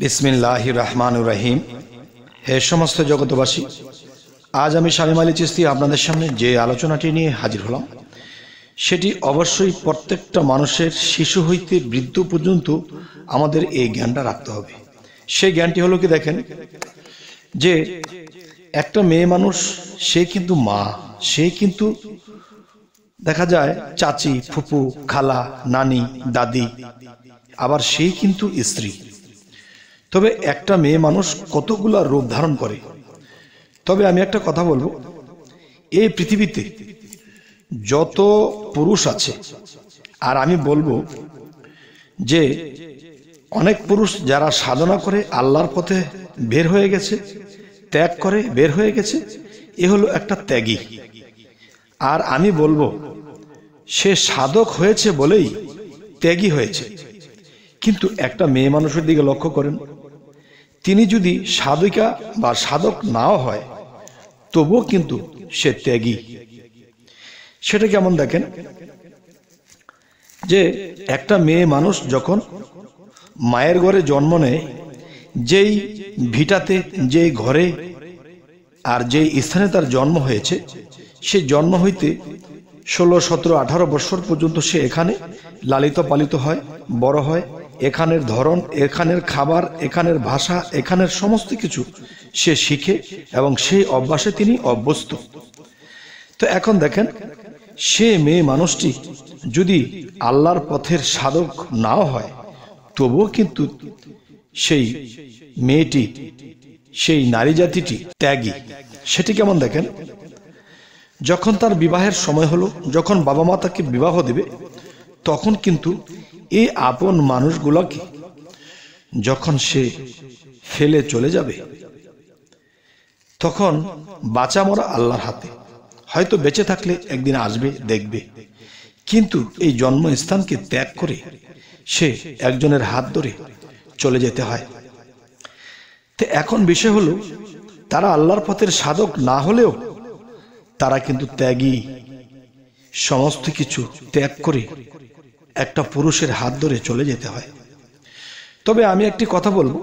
বিসমিল্লাহির রহমানির রহিম। হে সমস্ত জগতবাসী, আজ আমি শামীম আলী চিশতি আপনাদের সামনে যে আলোচনাটি নিয়ে হাজির হলাম সেটি অবশ্যই প্রত্যেকটা মানুষের শিশু হইতে বৃদ্ধ পর্যন্ত আমাদের এই জ্ঞানটা রাখতে হবে। সেই জ্ঞানটি হলো কি, দেখেন যে একটা মেয়ে মানুষ, সে কিন্তু মা, সে কিন্তু দেখা যায় চাচি, ফুপু, খালা, নানি, দাদি, আবার সেই কিন্তু স্ত্রী। তবে একটা মেয়ে মানুষ কতগুলা রূপ ধারণ করে। তবে আমি একটা কথা বলবো, এই পৃথিবীতে যত পুরুষ আছে, আর আমি বলবো যে অনেক পুরুষ যারা সাধনা করে আল্লাহর পথে বের হয়ে গেছে, ত্যাগ করে বের হয়ে গেছে, এ হলো একটা ত্যাগী। আর আমি বলবো সে সাধক হয়েছে বলেই ত্যাগী হয়েছে। কিন্তু একটা মেয়ে মানুষের দিকে লক্ষ্য করেন, তিনি যদি সাধিকা বা সাধক নাও হয় তবুও কিন্তু সে ত্যাগী। সেটা কেমন দেখেন, যে একটা মেয়ে মানুষ যখন মায়ের ঘরে জন্ম নেয়, যেই ভিটাতে, যেই ঘরে আর যেই স্থানে তার জন্ম হয়েছে, সে জন্ম হইতে 16, 17, 18 বছর পর্যন্ত সে এখানে লালিত পালিত হয়, বড় হয়। এখানের ধরন, এখানের খাবার, এখানের ভাষা, এখানের সমস্ত কিছু সে শিখে এবং সেই অভ্যাসে তিনি অভ্যস্ত। তো এখন দেখেন, সে মেয়ে মানুষটি যদি আল্লাহর পথের সাধক নাও হয় তবুও কিন্তু সেই মেয়েটি, সেই নারী জাতিটি ত্যাগী। সেটি কেমন দেখেন, যখন তার বিবাহের সময় হলো, যখন বাবা মা তাকে বিবাহ দেবে, তখন কিন্তু এই আপন মানুষগুলোকে যখন সে ফেলে চলে যাবে, তখন বাঁচা মরা আল্লাহর হাতে। হয়তো বেঁচে থাকলে একদিন আসবে, দেখবে, কিন্তু এই জন্মস্থানকে ত্যাগ করে সে একজনের হাত ধরে চলে যেতে হয়। তো এখন বিষয় হলো, তারা আল্লাহর পথের সাধক না হলেও তারা কিন্তু ত্যাগী। সমস্ত কিছু ত্যাগ করে একটা পুরুষের হাত ধরে চলে যেতে হয়। তবে আমি একটি কথা বলবো,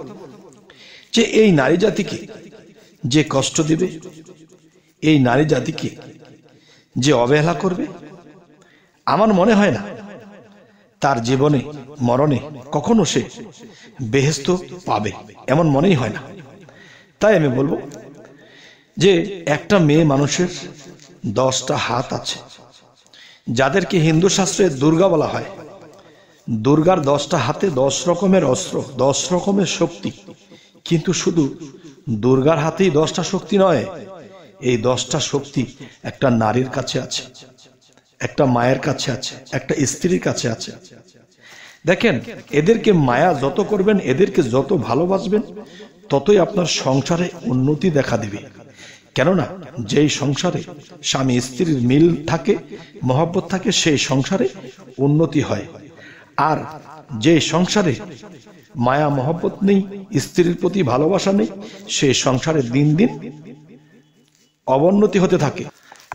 যে এই নারী জাতিকে যে কষ্ট দিবে, এই নারী জাতিকে যে অবহেলা করবে, আমার মনে হয় না তার জীবনে মরণে কখনো সে বেহেশত পাবে, এমন মনেই হয় না। তাই আমি বলবো যে একটা মেয়ে মানুষের 10টা হাত আছে, যাদেরকে হিন্দু শাস্ত্রে দুর্গা বলা হয়। দুর্গার 10টা হাতে 10 রকমের অস্ত্র, 10 রকমের শক্তি। কিন্তু শুধু দুর্গার হাতেই 10টা শক্তি নয়, এই 10টা শক্তি একটা নারীর কাছে আছে, একটা মায়ের কাছে আছে, একটা স্ত্রীর কাছে আছে। দেখেন, এদেরকে মায়া যত করবেন, এদেরকে যত ভালোবাসবেন, ততই আপনার সংসারে উন্নতি দেখা দিবে। কেননা যেই সংসারে স্বামী স্ত্রীর মিল থাকে, মহব্বত থাকে, সেই সংসারে উন্নতি হয়। আর যে সংসারে মায়া মহব্বত নেই, স্ত্রীর প্রতি ভালোবাসা নেই, সেই সংসারে দিন দিন অবনতি হতে থাকে।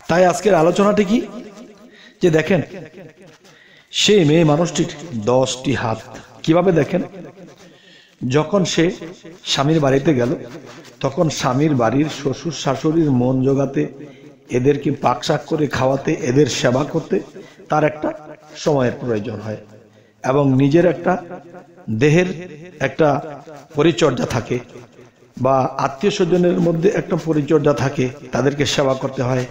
তাই আজকের আলোচনাটি কি, যে দেখেন সেই মেয়ে মানুষটির 10টি হাত। কিভাবে দেখেন, যখন সে স্বামীর বাড়িতে গেল, তখন স্বামীর বাড়ির শ্বশুর শাশুড়ির মন জোগাতে, এদেরকে পাকশাক করে খাওয়াতে, এদের সেবা করতে তার একটা সময়ের প্রয়োজন হয়, এবং নিজের একটা দেহের একটা পরিচর্যা থাকে, বা আত্মীয় স্বজনের মধ্যে একটা পরিচর্যা থাকে, তাদেরকে সেবা করতে হয়,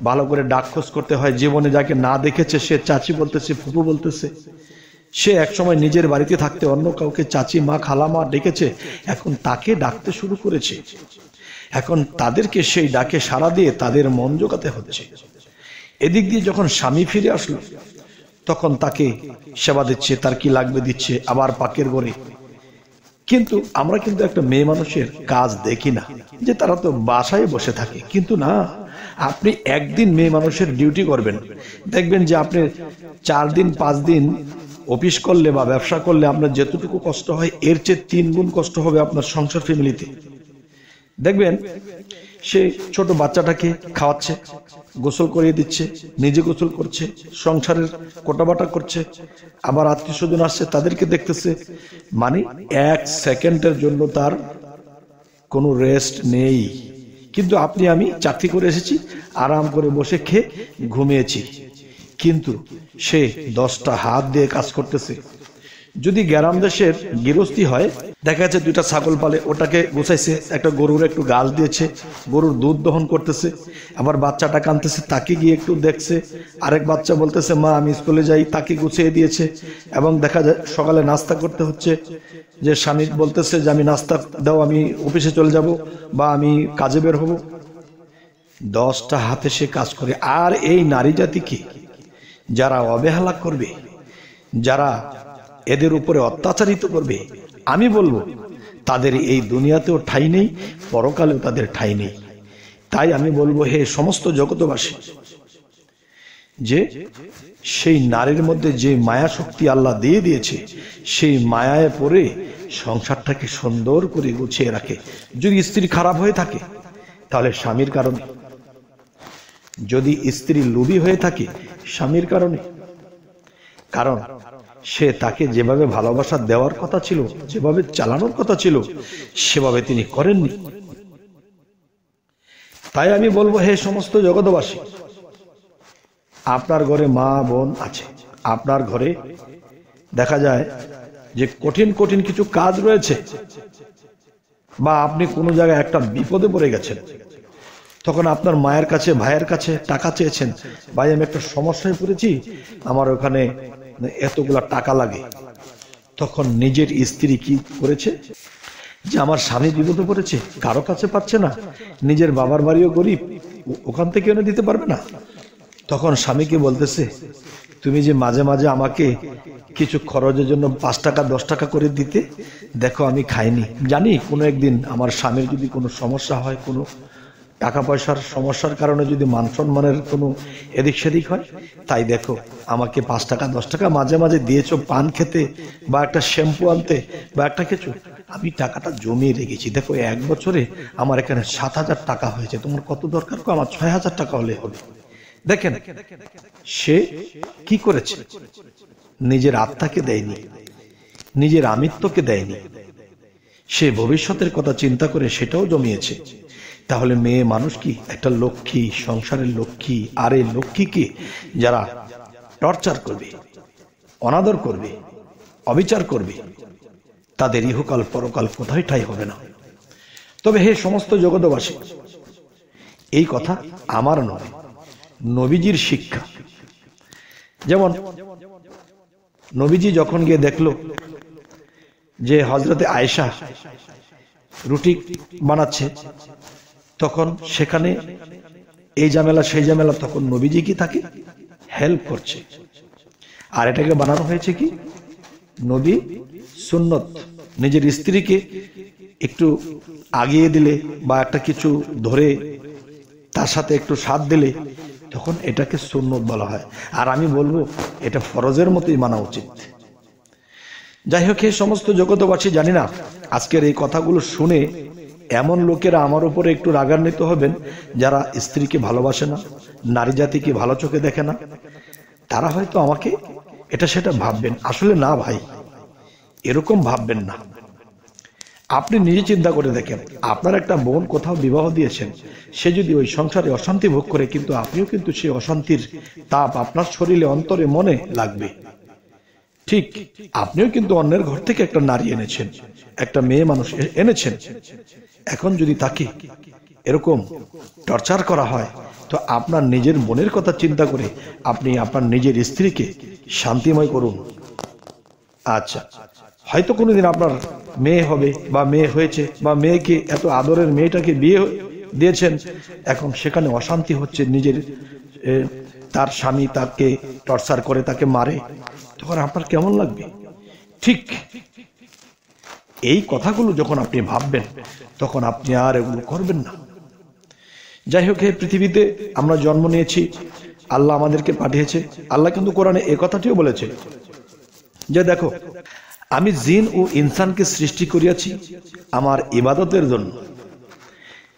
ভালো করে ডাকখোঁজ করতে হয়। জীবনে যাকে না দেখেছে সে চাচি বলতেছে, ফুপু বলতেছে। সে একসময় নিজের বাড়িতে থাকতে অন্য কাউকে চাচি, মা, খালা, মা ডেকেছে, এখন তাকে ডাকতে শুরু করেছে। এখন তাদেরকে সেই ডাকে সাড়া দিয়ে তাদের মন জোগাতে হচ্ছে। এদিক দিয়ে যখন স্বামী ফিরে আসলো, তখন তাকে সেবা দিচ্ছে, তার কি লাগবে দিচ্ছে, আবার পাকের ঘরে। কিন্তু আমরা কিন্তু একটা মেয়ে মানুষের কাজ দেখি না, যে তারা তো বাসায় বসে থাকে। কিন্তু না, আপনি একদিন মেয়ে মানুষের ডিউটি করবেন, দেখবেন যে আপনি 4 দিন 5 দিন অফিস করলে বা ব্যবসা করলে আপনার যতটুকু কষ্ট হয়, এর চেয়ে 3 গুণ কষ্ট হবে আপনার সংসার ফ্যামিলিতে। দেখবেন সে ছোট বাচ্চাটাকে খাওয়াচ্ছে, গোসল করিয়ে দিচ্ছে, নিজে গোসল করছে, সংসারের কোটাবাটা করছে, আবার আত্মীয় স্বজন আসছে তাদেরকে দেখতেছে। মানে 1 সেকেন্ডের জন্য তার কোনো রেস্ট নেই। কিন্তু আপনি আমি চাকরি করে এসেছি, আরাম করে বসে খেয়ে ঘুমিয়েছি, কিন্তু সে 10টা হাত দিয়ে কাজ করতেছে। যদি গ্রাম দেশের গৃহস্থী হয়, দেখা যাচ্ছে 2টা ছাগল পালে, ওটাকে গুছাইছে, একটা গরুর একটু ঘাস দিয়েছে, গরুর দুধ দহন করতেছে, আবার বাচ্চাটা কাঁদতেছে, তাকে গিয়ে একটু দেখছে, আরেক বাচ্চা বলতেছে মা আমি স্কুলে যাই, তাকে গুছিয়ে দিয়েছে। এবং দেখা যায় সকালে নাস্তা করতে হচ্ছে, যে স্বামী বলতেছে যে আমি নাস্তা দাও, আমি অফিসে চলে যাব বা আমি কাজে বের হব। 10টা হাতে সে কাজ করে। আর এই নারী জাতিকে যারা অবহেলা করবে, যারা এদের উপরে অত্যাচারিত করবে, আমি বলবো তাদের এই দুনিয়াতেও ঠাঁই নেই, পরকালেও তাদের ঠাঁই নেই। তাই আমি বলবো হে সমস্ত জগৎবাসী, যে সেই নারীর মধ্যে যে মায়া শক্তি আল্লাহ দিয়ে দিয়েছে, সেই মায়ায় পড়ে সংসারটাকে সুন্দর করে গুছিয়ে রাখে। যদি স্ত্রী খারাপ হয়ে থাকে তাহলে স্বামীর কারণে, যদি স্ত্রী লোভী হয়ে থাকে স্বামীর কারণে, কারণ সে তাকে যেভাবে ভালোবাসা দেওয়ার কথা ছিল, যেভাবে চালানোর কথা ছিল, সেভাবে তিনি করেননি। তাই আমি বলবো হে সমস্ত জগৎবাসী, আপনার ঘরে মা বোন আছে, আপনার ঘরে দেখা যায় যে কঠিন কঠিন কিছু কাজ রয়েছে, বা আপনি কোনো জায়গায় একটা বিপদে পড়ে গেছেন, তখন আপনার মায়ের কাছে ভাইয়ের কাছে টাকা চেয়েছেন, ভাই আমি একটা সমস্যায় পড়েছি, আমার ওখানে এতগুলা টাকা লাগে। তখন নিজের স্ত্রী কি করেছে, যে আমার স্বামী বিপদে পড়েছে, কারো কাছে পাচ্ছে না, নিজের বাবার বাড়িও গরিব, ওখান থেকে এনে দিতে পারবে না। তখন স্বামীকে বলতেছে তুমি যে মাঝে মাঝে আমাকে কিছু খরচের জন্য 5 টাকা 10 টাকা করে দিতে, দেখো আমি খাইনি, জানি কোনো একদিন আমার স্বামীর যদি কোনো সমস্যা হয়, কোনো টাকা পয়সার সমস্যার কারণে যদি মান সম্মানের কোনো এদিক সেদিক হয়, তাই দেখো আমাকে 5 টাকা 10 টাকা মাঝে মাঝে দিয়েছো পান খেতে বা একটা শ্যাম্পু আনতে বা একটা কিছু, আমি টাকাটা জমিয়ে রেখেছি, দেখো 1 বছরে আমার এখানে 7,000 টাকা হয়েছে, তোমার কত দরকার, আমার 6,000 টাকা হলে হবে। দেখেন সে কি করেছে, নিজের আত্মাকে দেয়নি, নিজের আমিত্বকে দেয়নি, সে ভবিষ্যতের কথা চিন্তা করে সেটাও জমিয়েছে। তাহলে মেয়ে মানুষ কি একটা লক্ষ্মী, সংসারের লক্ষ্মী, আর এই লক্ষ্মীকে যারা টর্চার করবে, অনাদর করবে, অবিচার করবে, তাদের ইহকাল পরকাল কোথায় ঠাঁই হবে না। তবে হে সমস্ত জগৎবাসী, এই কথা আমার নয়, নবীজির শিক্ষা। যেমন নবীজি যখন গিয়ে দেখলো যে হযরতে আয়েশা রুটি বানাচ্ছে, তখন সেখানে এই ঝামেলা সেই ঝামেলা, তখন নবীজি কি তাকে হেল্প করছে। আর এটাকে বানানো হয়েছে কি, নবী সুন্নত, নিজের স্ত্রীকে একটু আগিয়ে দিলে বা একটা কিছু ধরে তার সাথে একটু সাথ দিলে, তখন এটাকে সুন্নত বলা হয়। আর আমি বলবো এটা ফরজের মতোই মানা উচিত। যাই হোক, এই সমস্ত জগৎবাসী, জানি না আজকের এই কথাগুলো শুনে এমন লোকেরা আমার উপরে একটু রাগান্বিত হবেন যারা স্ত্রীকে ভালোবাসে না, নারী জাতিকে ভালো চোখে দেখে না, তারা হয়তো আমাকে এটা সেটা ভাববেন। আসলে না ভাই, এরকম ভাববেন না। আপনি নিজে চিন্তা করে দেখেন, আপনার একটা বোন কোথাও বিবাহ দিয়েছেন, সে যদি ওই সংসারে অশান্তি ভোগ করে, কিন্তু আপনিও কিন্তু সেই অশান্তির তাপ আপনার শরীরে, অন্তরে, মনে লাগবে। ঠিক আপনিও কিন্তু অন্যের ঘর থেকে একটা নারী এনেছেন, একটা মেয়ে মানুষ এনেছেন। এখন যদি তাকে এরকম টর্চার করা হয়, তো আপনার নিজের মনের কথা চিন্তা করে আপনি আপনার নিজের স্ত্রীকে শান্তিময় করুন। আচ্ছা, হয়তো কোনোদিন আপনার মেয়ে হবে বা মেয়ে হয়েছে, বা মেয়েকে এত আদরের মেয়েটাকে বিয়ে দিয়েছেন, এখন সেখানে অশান্তি হচ্ছে, নিজের তার স্বামী তাকে টর্চার করে, তাকে মারে, তখন আপনার কেমন লাগবে? ঠিক এই কথাগুলো যখন আপনি ভাববেন, তখন আপনি আর এগুলো করবেন না। যাই হোক, এই পৃথিবীতে আমরা জন্ম নিয়েছি, আল্লাহ আমাদেরকে পাঠিয়েছে। আল্লাহ কিন্তু কোরআনে এই কথাটিও বলেছে যে দেখো, আমি জিন ও ইনসানকে সৃষ্টি করিয়াছি আমার ইবাদতের জন্য।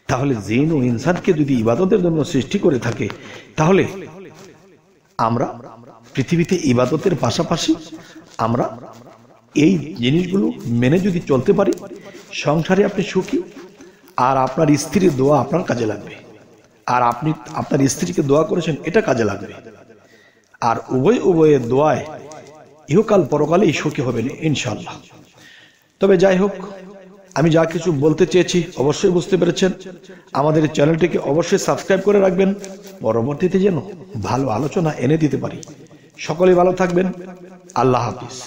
তাহলে জিন ও ইনসানকে যদি ইবাদতের জন্য সৃষ্টি করে থাকে, তাহলে আমরা পৃথিবীতে ইবাদতের পাশাপাশি আমরা এই জিনিসগুলো মেনে যদি চলতে পারি, সংসারে আপনি সুখী, আর আপনার স্ত্রীর দোয়া আপনার কাজে লাগবে, আর আপনি আপনার স্ত্রীকে দোয়া করেছেন এটা কাজে লাগবে, আর উভয়ের দোয়ায় ইহকাল পরকালেই সুখী হবেন ইনশাআল্লাহ। তবে যাই হোক, আমি যা কিছু বলতে চেয়েছি অবশ্যই বুঝতে পেরেছেন। আমাদের চ্যানেলটিকে অবশ্যই সাবস্ক্রাইব করে রাখবেন, পরবর্তীতে যেন ভালো আলোচনা এনে দিতে পারি। সকলে ভালো থাকবেন। আল্লাহ হাফিজ।